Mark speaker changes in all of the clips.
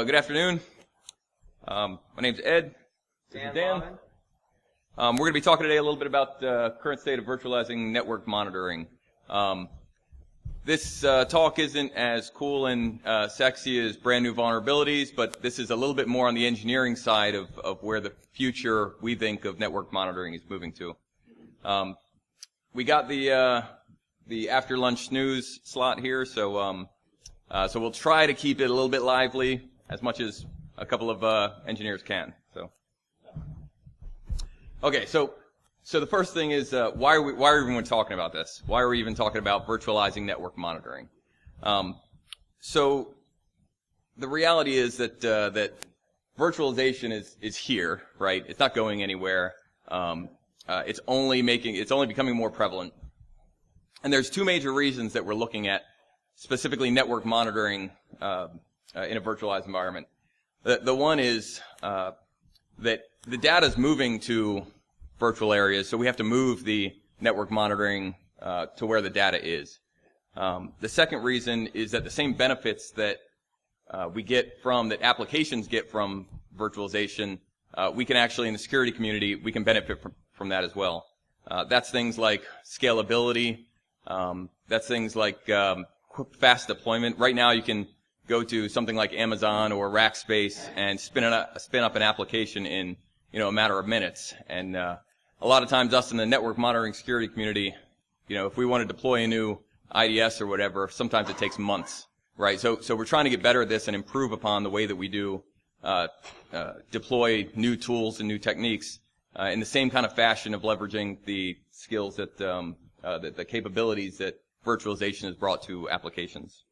Speaker 1: Good afternoon. My name's Ed. This is Dan. We're going to be talking today a little bit about the current state of virtualizing network monitoring. This talk isn't as cool and sexy as brand new vulnerabilities, but this is a little bit more on the engineering side of where the future we think of network monitoring is moving to. We got the after lunch snooze slot here, so we'll try to keep it a little bit lively as much as a couple of engineers can. So, okay, so the first thing is why are we even talking about this? Why are we even talking about virtualizing network monitoring? So the reality is that virtualization is here, right? It's not going anywhere. It's only becoming more prevalent. And there's two major reasons that we're looking at specifically network monitoring in a virtualized environment. The one is that the data is moving to virtual areas, so we have to move the network monitoring to where the data is. The second reason is that the same benefits that that applications get from virtualization, we can actually, in the security community, we can benefit from that as well. That's things like scalability. That's things like fast deployment. Right now, you can go to something like Amazon or Rackspace and spin up an application in a matter of minutes. And a lot of times, us in the network monitoring security community, if we want to deploy a new IDS or whatever, sometimes it takes months, right? So we're trying to get better at this and improve upon the way that we do deploy new tools and new techniques in the same kind of fashion of leveraging the skills that the capabilities that virtualization has brought to applications.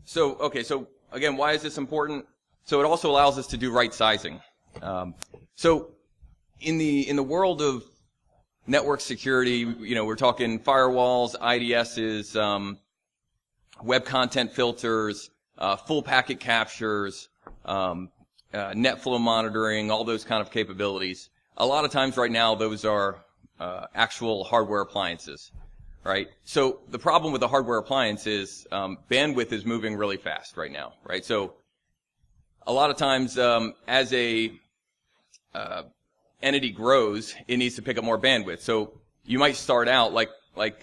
Speaker 1: So again, why is this important? So it also allows us to do right sizing. So in the world of network security, we're talking firewalls, IDSs, web content filters, full packet captures, net flow monitoring, all those kind of capabilities. A lot of times right now, those are actual hardware appliances, right? So the problem with the hardware appliance is bandwidth is moving really fast right now, right? So a lot of times, as a entity grows, it needs to pick up more bandwidth. So you might start out like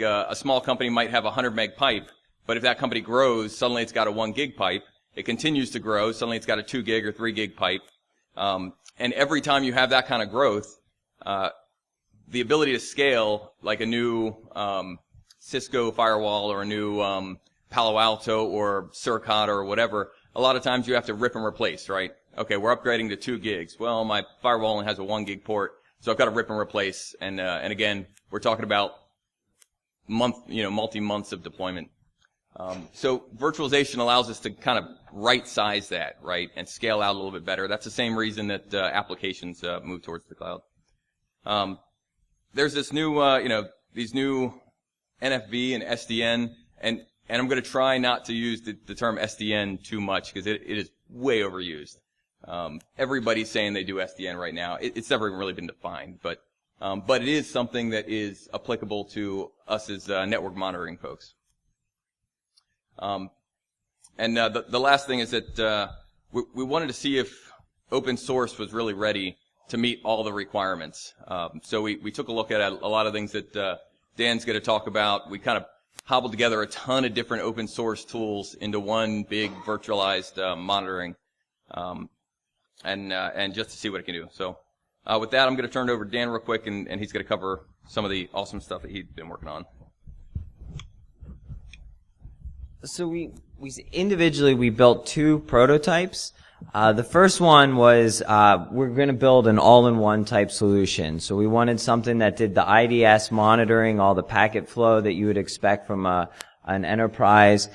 Speaker 1: a small company might have a 100 meg pipe, but if that company grows, suddenly it's got a 1 gig pipe. It continues to grow, suddenly it's got a 2 gig or 3 gig pipe. And every time you have that kind of growth, the ability to scale, like a new Cisco firewall or a new Palo Alto or Surcot or whatever, a lot of times you have to rip and replace, right? Okay, we're upgrading to 2 gigs. Well, my firewall only has a 1 gig port, so I've got to rip and replace. And again, we're talking about multi-months of deployment. So virtualization allows us to kind of right-size that, right, and scale out a little bit better. That's the same reason that applications move towards the cloud. There's this new, these new NFV and SDN, and I'm going to try not to use the term SDN too much because it is way overused. Everybody's saying they do SDN right now. It's never really been defined, but it is something that is applicable to us as network monitoring folks. And the last thing is that we wanted to see if open source was really ready to meet all the requirements. So we took a look at a lot of things that Dan's going to talk about. We kind of hobbled together a ton of different open source tools into one big virtualized monitoring, and just to see what it can do. So with that, I'm going to turn it over to Dan real quick, and he's going to cover some of the awesome stuff that he's been working on.
Speaker 2: So we individually built 2 prototypes. The first one was we're going to build an all-in-one type solution. So we wanted something that did the IDS monitoring, all the packet flow that you would expect from an enterprise,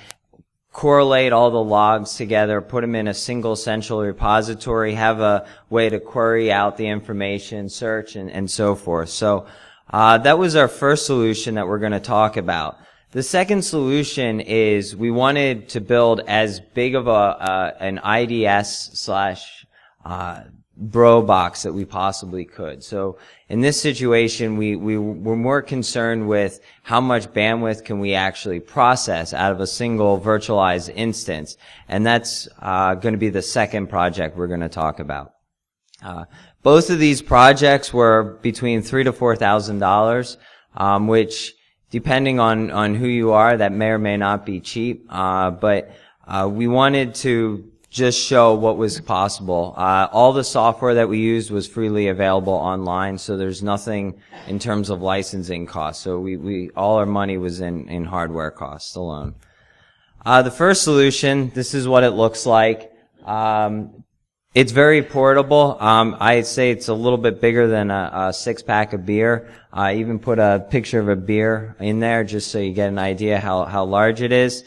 Speaker 2: correlate all the logs together, put them in a single central repository, have a way to query out the information, search, and so forth. So that was our first solution that we're going to talk about. The second solution is we wanted to build as big of an IDS slash bro box that we possibly could. So in this situation, we were more concerned with how much bandwidth can we actually process out of a single virtualized instance. And that's going to be the second project we're going to talk about. Both of these projects were between $3,000 to $4,000, which, depending on who you are, that may or may not be cheap. But we wanted to just show what was possible. All the software that we used was freely available online, so there's nothing in terms of licensing costs. So we all our money was in hardware costs alone. The first solution, this is what it looks like. It's very portable. I'd say it's a little bit bigger than a six-pack of beer. I even put a picture of a beer in there just so you get an idea how large it is.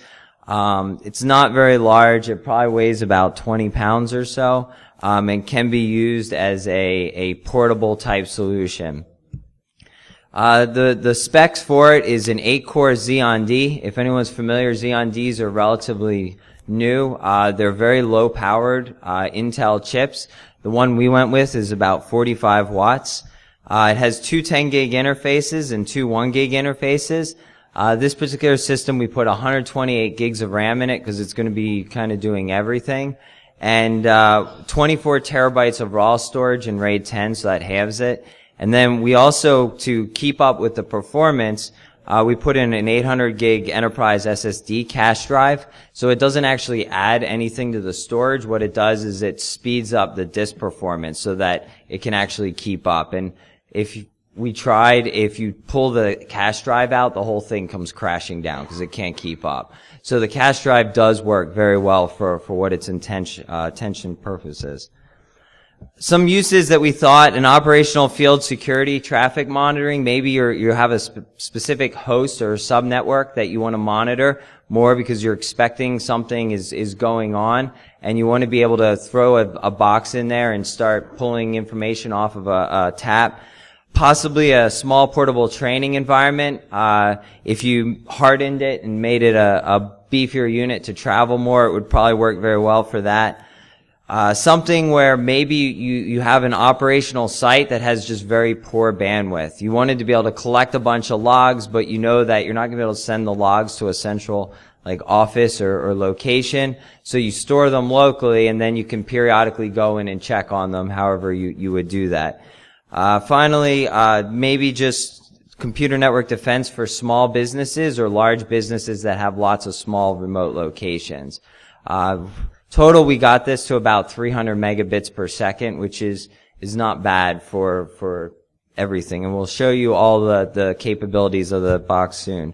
Speaker 2: It's not very large. It probably weighs about 20 pounds or so, and can be used as a portable type solution. The specs for it is an 8-core Xeon D. If anyone's familiar, Xeon Ds are relatively new. They're very low powered, Intel chips. The one we went with is about 45 watts. It has two 10 gig interfaces and two 1 gig interfaces. This particular system, we put 128 gigs of RAM in it because it's going to be kind of doing everything. And 24 terabytes of raw storage in RAID 10, so that halves it. And then we also, to keep up with the performance, we put in an 800 gig enterprise SSD cache drive. So it doesn't actually add anything to the storage. What it does is it speeds up the disk performance so that it can actually keep up. And if you pull the cache drive out, the whole thing comes crashing down because it can't keep up. So the cache drive does work very well for what its intention purpose is. Some uses that we thought: in operational field security, traffic monitoring. Maybe you have a specific host or subnetwork that you want to monitor more because you're expecting something is going on, and you want to be able to throw a box in there and start pulling information off of a tap. Possibly a small portable training environment. If you hardened it and made it a beefier unit to travel more, it would probably work very well for that. Something where maybe you have an operational site that has just very poor bandwidth. You wanted to be able to collect a bunch of logs, but you know that you're not going to be able to send the logs to a central office or location. So you store them locally, and then you can periodically go in and check on them however you would do that. Finally, maybe just computer network defense for small businesses or large businesses that have lots of small remote locations. Total, we got this to about 300 megabits per second, which is not bad for everything. And we'll show you all the capabilities of the box soon.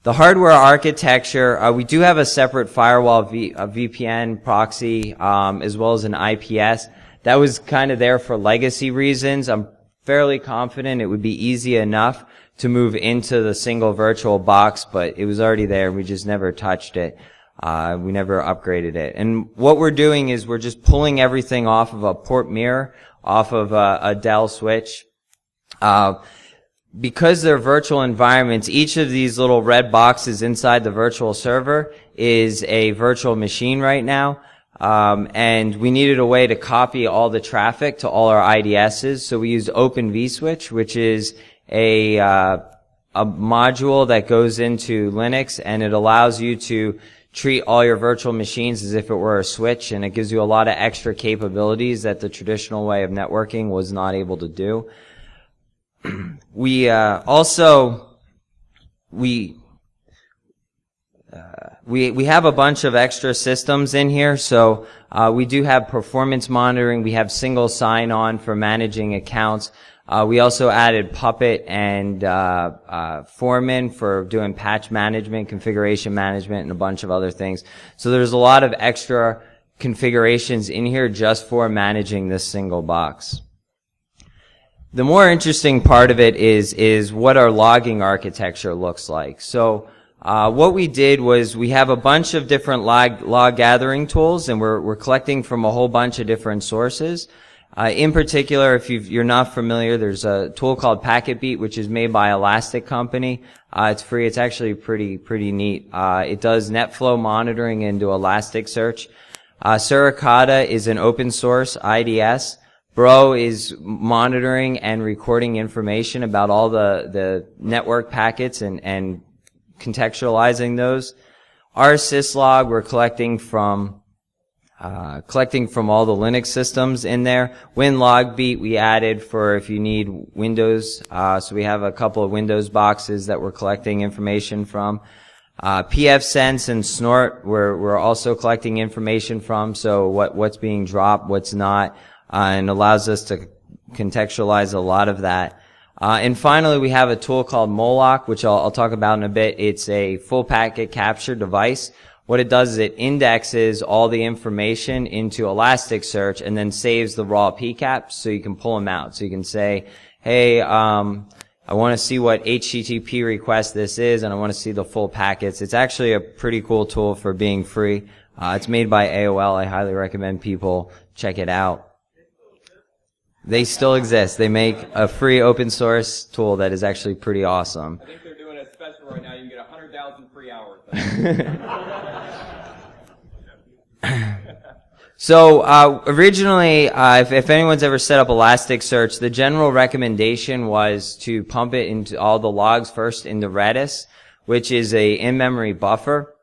Speaker 2: The hardware architecture, we do have a separate firewall, a VPN proxy, as well as an IPS. That was kind of there for legacy reasons. I'm fairly confident it would be easy enough to move into the single virtual box, but it was already there. We just never touched it. We never upgraded it. And what we're doing is we're just pulling everything off of a port mirror, off of a Dell switch. Because they're virtual environments, each of these little red boxes inside the virtual server is a virtual machine right now. And we needed a way to copy all the traffic to all our IDSs, so we used Open vSwitch, which is a module that goes into Linux, and it allows you to treat all your virtual machines as if it were a switch, and it gives you a lot of extra capabilities that the traditional way of networking was not able to do. We have a bunch of extra systems in here, so we do have performance monitoring. We have single sign-on for managing accounts. We also added Puppet and Foreman for doing patch management, configuration management, and a bunch of other things. So there's a lot of extra configurations in here just for managing this single box. The more interesting part of it is what our logging architecture looks like. So what we did was we have a bunch of different log gathering tools, and we're collecting from a whole bunch of different sources. In particular, if you're not familiar, there's a tool called PacketBeat, which is made by Elastic Company. It's free. It's actually pretty neat. It does NetFlow monitoring into Elasticsearch. Suricata is an open source IDS. Bro is monitoring and recording information about all the network packets and contextualizing those. Our syslog, we're collecting from all the Linux systems in there. WinLogBeat we added for if you need Windows. So we have a couple of Windows boxes that we're collecting information from. pfSense and Snort we're also collecting information from. So what's being dropped, what's not, and allows us to contextualize a lot of that. And finally, we have a tool called Moloch, which I'll talk about in a bit. It's a full packet capture device. What it does is it indexes all the information into Elasticsearch and then saves the raw PCAPs so you can pull them out. So you can say, hey, I want to see what HTTP request this is, and I want to see the full packets. It's actually a pretty cool tool for being free. It's made by AOL. I highly recommend people check it out. They still exist. They make a free open source tool that is actually pretty awesome.
Speaker 1: I think they're doing a special right now. You can get 100,000 free hours.
Speaker 2: So originally, if anyone's ever set up Elasticsearch, the general recommendation was to pump it into all the logs first into Redis, which is a in-memory buffer.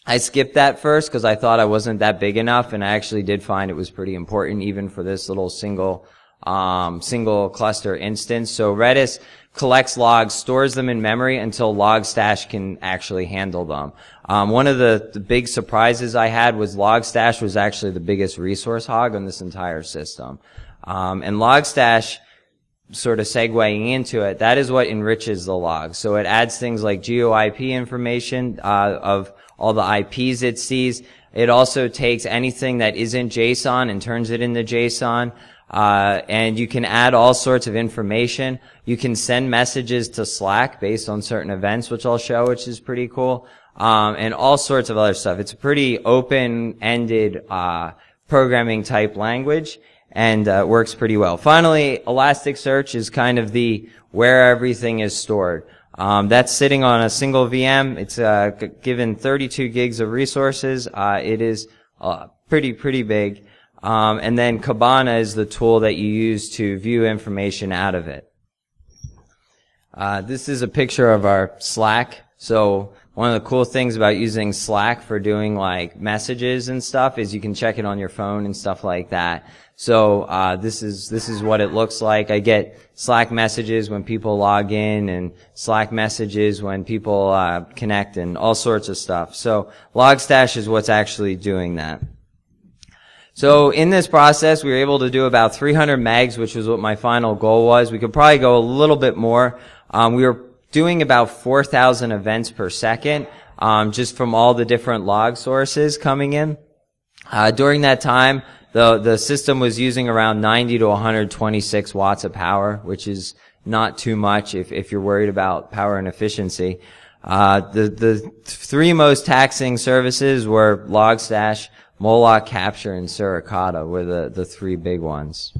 Speaker 2: I skipped that first because I thought I wasn't that big enough, and I actually did find it was pretty important even for this little single cluster instance. So Redis collects logs, stores them in memory until Logstash can actually handle them. One of the big surprises I had was Logstash was actually the biggest resource hog on this entire system. And Logstash, sort of segueing into it, that is what enriches the logs. So it adds things like GeoIP information, of all the IPs it sees. It also takes anything that isn't JSON and turns it into JSON. And you can add all sorts of information. You can send messages to Slack based on certain events, which I'll show, which is pretty cool. And all sorts of other stuff. It's a pretty open-ended, programming type language, and works pretty well. Finally, Elasticsearch is kind of the where everything is stored. That's sitting on a single VM. It's, given 32 gigs of resources. It is, pretty big. And then Kibana is the tool that you use to view information out of it. This is a picture of our Slack. So one of the cool things about using Slack for doing like messages and stuff is you can check it on your phone and stuff like that. So this is what it looks like. I get Slack messages when people log in and Slack messages when people connect and all sorts of stuff. So Logstash is what's actually doing that. So in this process, we were able to do about 300 megs, which was what my final goal was. We could probably go a little bit more. We were doing about 4,000 events per second, just from all the different log sources coming in. During that time, the system was using around 90 to 126 watts of power, which is not too much if you're worried about power and efficiency. The three most taxing services were Logstash, Moloch, Capture, and Suricata were the three big ones.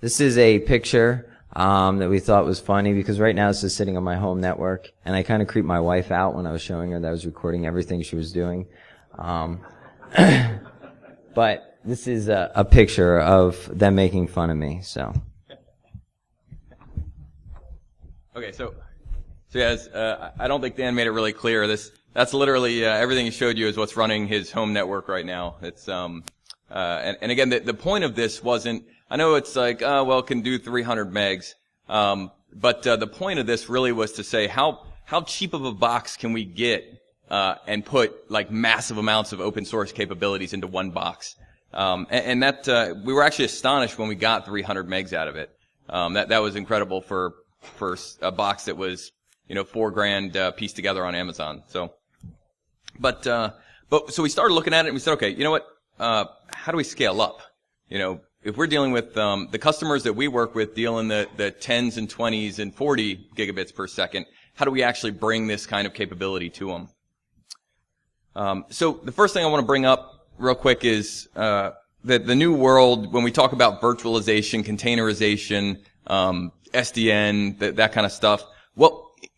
Speaker 2: This is a picture that we thought was funny because right now this is sitting on my home network, and I kind of creeped my wife out when I was showing her that I was recording everything she was doing. But this is a picture of them making fun of me. So.
Speaker 1: Okay, so yes, I don't think Dan made it really clear. That's literally everything he showed you is what's running his home network right now. It's and again, the point of this wasn't. I know it's like, well, it can do 300 megs, but the point of this really was to say how cheap of a box can we get and put like massive amounts of open source capabilities into one box. And that we were actually astonished when we got 300 megs out of it. That was incredible for a box that was $4,000 pieced together on Amazon. So. But so we started looking at it and we said, okay, you know what, how do we scale up? If we're dealing with, the customers that we work with deal in the 10s and 20s and 40 gigabits per second, how do we actually bring this kind of capability to them? So the first thing I want to bring up real quick is, that the new world, when we talk about virtualization, containerization, SDN, that kind of stuff,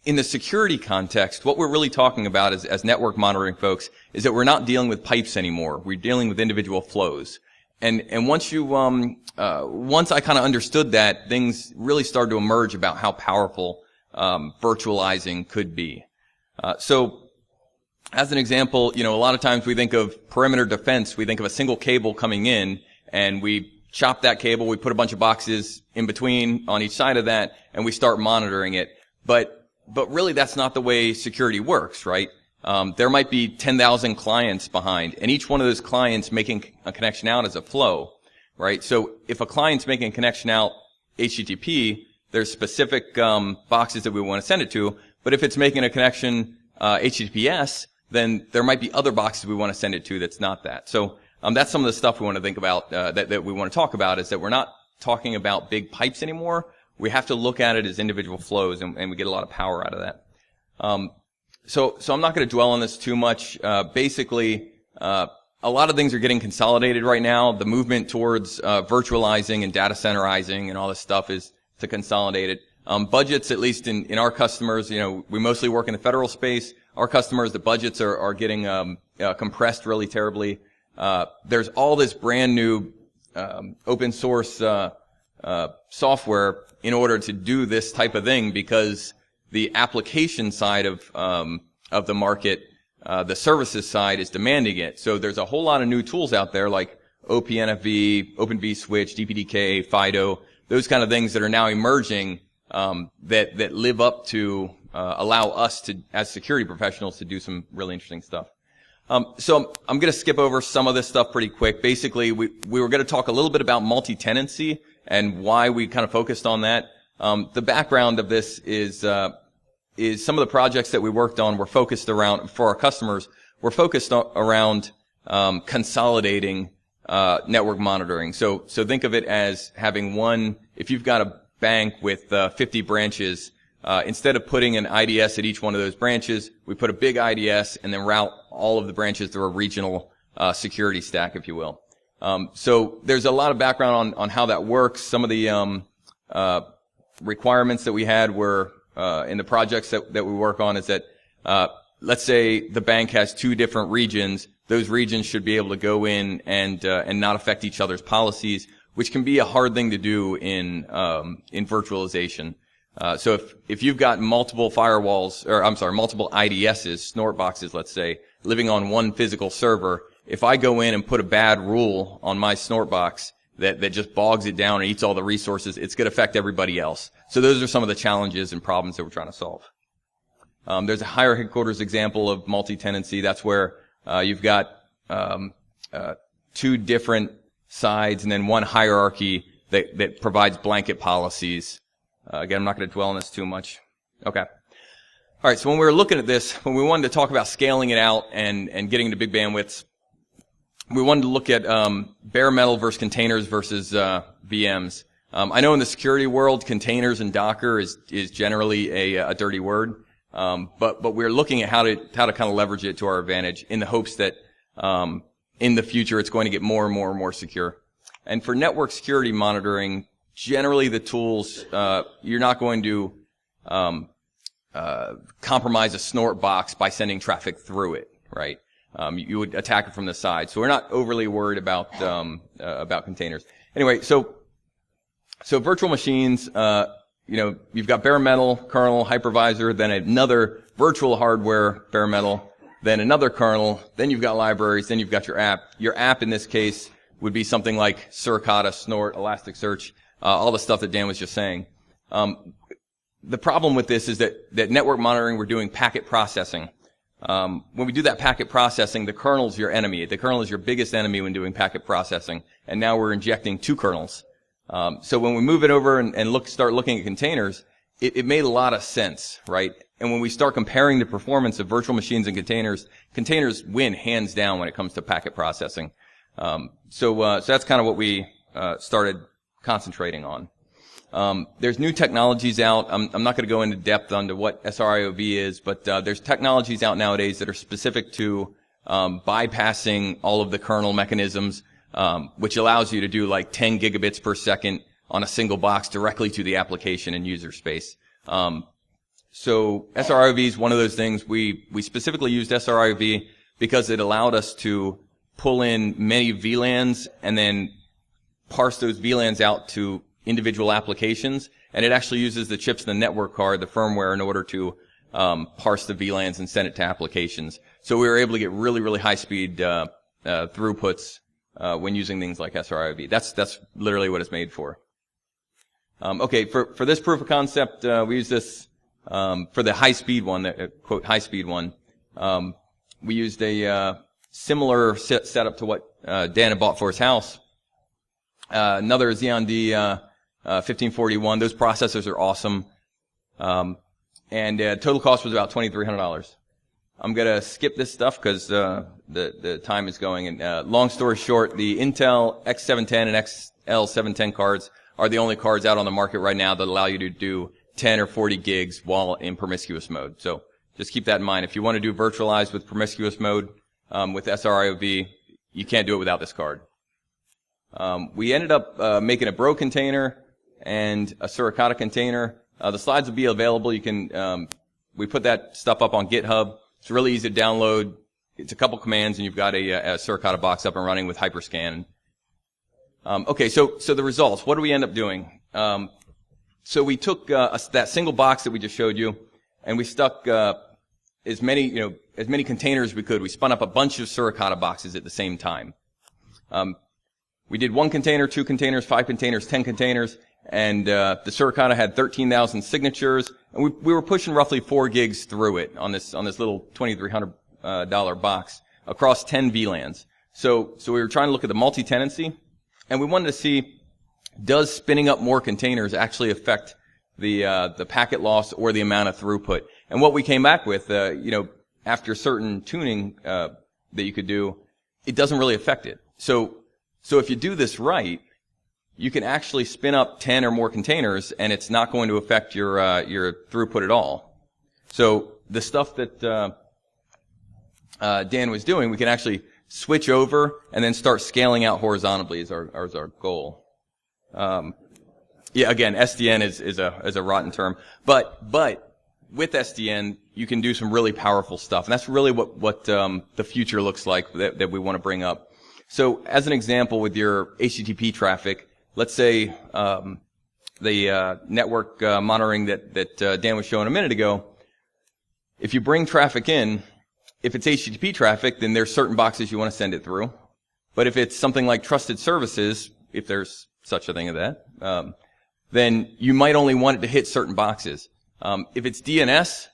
Speaker 1: in the security context, what we're really talking about as network monitoring folks is that we're not dealing with pipes anymore. We're dealing with individual flows. And once you, once I kind of understood that, things really started to emerge about how powerful, virtualizing could be. So, as an example, a lot of times we think of perimeter defense, we think of a single cable coming in, and we chop that cable, we put a bunch of boxes in between on each side of that, and we start monitoring it. But really that's not the way security works, right? There might be 10,000 clients behind, and each one of those clients making a connection out is a flow, right? So if a client's making a connection out HTTP, there's specific boxes that we want to send it to, but if it's making a connection HTTPS, then there might be other boxes we want to send it to that's not that. So that's some of the stuff we want to think about, that we want to talk about, is that we're not talking about big pipes anymore. We have to look at it as individual flows, and we get a lot of power out of that. So I'm not going to dwell on this too much. Basically, a lot of things are getting consolidated right now. The movement towards virtualizing and data centerizing and all this stuff is to consolidate it. Budgets, at least in our customers, we mostly work in the federal space. Our customers, the budgets are getting compressed really terribly. There's all this brand new open source software in order to do this type of thing, because the application side of the market, the services side, is demanding it. So there's a whole lot of new tools out there like OPNFV, Open vSwitch, DPDK, FIDO, those kind of things that are now emerging, that live up to allow us to, as security professionals, to do some really interesting stuff. So I'm going to skip over some of this stuff pretty quick. Basically, we were going to talk a little bit about multi-tenancy and why we kind of focused on that. The background of this is some of the projects that we worked on were focused around, for our customers, were focused around consolidating network monitoring. So think of it as having one. If you've got a bank with 50 branches, instead of putting an IDS at each one of those branches, we put a big IDS and then route all of the branches through a regional security stack, if you will. So there's a lot of background on how that works. Some of the requirements that we had were in the projects that we work on is that let's say the bank has two different regions. Those regions should be able to go in and not affect each other's policies, which can be a hard thing to do in virtualization. So if you've got multiple firewalls, or I'm sorry, multiple IDSs, snort boxes, let's say, living on one physical server, if I go in and put a bad rule on my snort box that just bogs it down and eats all the resources, it's going to affect everybody else. So those are some of the challenges and problems that we're trying to solve. There's a higher headquarters example of multi-tenancy. That's where you've got two different sides and then one hierarchy that provides blanket policies. Again, I'm not going to dwell on this too much. Okay. All right, so when we were looking at this, when we wanted to talk about scaling it out and getting into big bandwidths, we wanted to look at bare metal versus containers versus VMs. I know in the security world, containers and Docker is generally a dirty word, but we're looking at how to kind of leverage it to our advantage in the hopes that in the future it's going to get more and more and more secure. And for network security monitoring, generally the tools, you're not going to compromise a snort box by sending traffic through it, right? You would attack it from the side. So we're not overly worried about containers. Anyway, so virtual machines, you've got bare metal, kernel, hypervisor, then another virtual hardware, bare metal, then another kernel, then you've got libraries, then you've got your app. Your app in this case would be something like Suricata, Snort, Elasticsearch, all the stuff that Dan was just saying. The problem with this is that network monitoring, we're doing packet processing. When we do that packet processing, the kernel's your enemy. The kernel is your biggest enemy when doing packet processing. And now we're injecting two kernels. So when we move it over and start looking at containers, it made a lot of sense, right? And when we start comparing the performance of virtual machines and containers win hands down when it comes to packet processing. So that's kind of what we started concentrating on. There's new technologies out. I'm not going to go into depth onto what SRIOV is, but there's technologies out nowadays that are specific to bypassing all of the kernel mechanisms, which allows you to do like 10 gigabits per second on a single box directly to the application and user space. So SRIOV is one of those things. We specifically used SRIOV because it allowed us to pull in many VLANs and then parse those VLANs out to individual applications, and it actually uses the chips in the network card, the firmware, in order to parse the VLANs and send it to applications. So we were able to get really, really high-speed throughputs when using things like SRIOV. That's literally what it's made for. Okay, for this proof of concept, we use this for the high-speed one, the quote high-speed one. We used a similar setup to what Dan had bought for his house. Another Xeon D 1541. Those processors are awesome. And total cost was about $2,300. I'm gonna skip this stuff because the time is going. And long story short, the Intel X710 and XL710 cards are the only cards out on the market right now that allow you to do 10 or 40 gigs while in promiscuous mode. So just keep that in mind. If you want to do virtualize with promiscuous mode with SRIOV, you can't do it without this card. We ended up making a Bro container and a Suricata container. The slides will be available. You can we put that stuff up on GitHub. It's really easy to download. It's a couple commands, and you've got a Suricata box up and running with Hyperscan. Okay, so the results. What do we end up doing? So we took that single box that we just showed you, and we stuck as many containers as we could. We spun up a bunch of Suricata boxes at the same time. We did 1 container, 2 containers, 5 containers, 10 containers, and the Suricata had 13,000 signatures, and we were pushing roughly 4 gigs through it on this little $2,300 box across 10 VLANs. So we were trying to look at the multi-tenancy, and we wanted to see, does spinning up more containers actually affect the packet loss or the amount of throughput? And what we came back with, after certain tuning that you could do, it doesn't really affect it. So if you do this right, you can actually spin up 10 or more containers, and it's not going to affect your throughput at all. So the stuff that Dan was doing, we can actually switch over and then start scaling out horizontally is our goal. Again, SDN is a rotten term, but with SDN you can do some really powerful stuff, and that's really what the future looks like that we want to bring up. So as an example, with your HTTP traffic, let's say the network monitoring that Dan was showing a minute ago, if you bring traffic in, if it's HTTP traffic, then there's certain boxes you want to send it through. But if it's something like trusted services, if there's such a thing as that, then you might only want it to hit certain boxes. If it's DNS,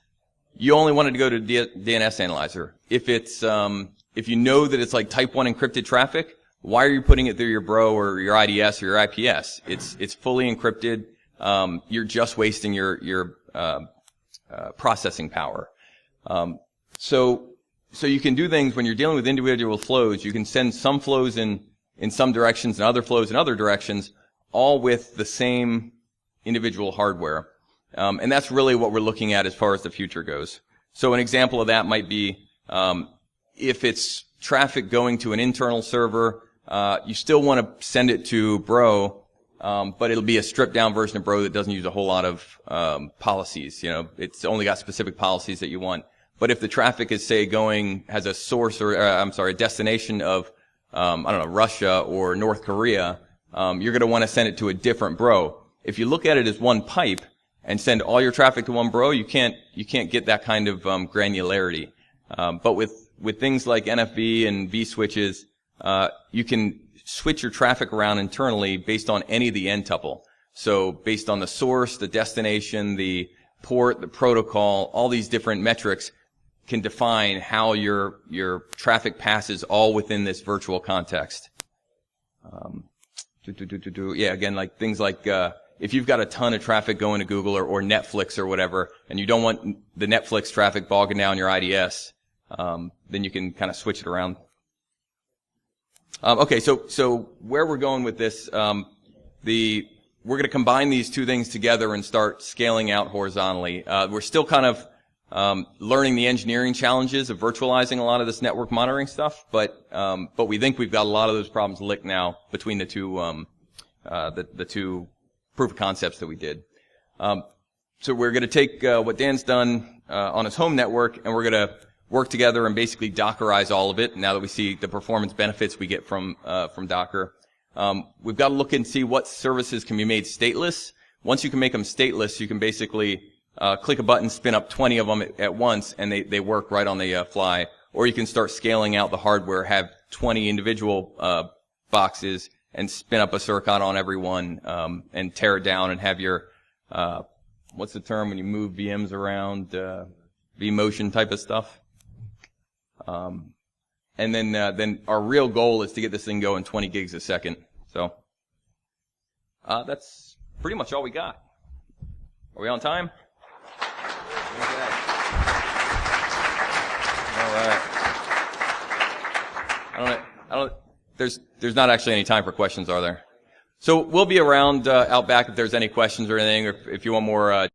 Speaker 1: you only want it to go to DNS analyzer. If you know that it's like type 1 encrypted traffic, why are you putting it through your Bro or your IDS or your IPS? It's fully encrypted. You're just wasting your processing power. So you can do things when you're dealing with individual flows. You can send some flows in some directions and other flows in other directions, all with the same individual hardware. And that's really what we're looking at as far as the future goes. So an example of that might be if it's traffic going to an internal server, you still want to send it to Bro, but it'll be a stripped down version of Bro that doesn't use a whole lot of policies. It's only got specific policies that you want. But if the traffic is, say, has a source or a destination of Russia or North Korea, you're going to want to send it to a different Bro. If you look at it as one pipe and send all your traffic to one Bro, you can't get that kind of granularity. But with things like NFV and V switches, you can switch your traffic around internally based on any of the end tuple. So based on the source, the destination, the port, the protocol, all these different metrics can define how your traffic passes all within this virtual context. Again, like things like if you've got a ton of traffic going to Google or Netflix or whatever, and you don't want the Netflix traffic bogging down your IDS, then you can kind of switch it around. Okay, so where we're going with this, we're going to combine these two things together and start scaling out horizontally. We're still kind of learning the engineering challenges of virtualizing a lot of this network monitoring stuff, but we think we've got a lot of those problems licked now between the two proof of concepts that we did. So we're going to take what Dan's done on his home network, and we're work together and basically Dockerize all of it. Now that we see the performance benefits we get from Docker, we've got to look and see what services can be made stateless. Once you can make them stateless, you can basically click a button, spin up 20 of them at once, and they work right on the fly. Or you can start scaling out the hardware, have 20 individual boxes, and spin up a circuit on every one, and tear it down and have your, what's the term when you move VMs around, vMotion type of stuff. And then our real goal is to get this thing going 20 gigs a second. So, that's pretty much all we got. Are we on time? Okay. All right. I don't, there's not actually any time for questions, are there? So we'll be around, out back if there's any questions or anything, or if you want more,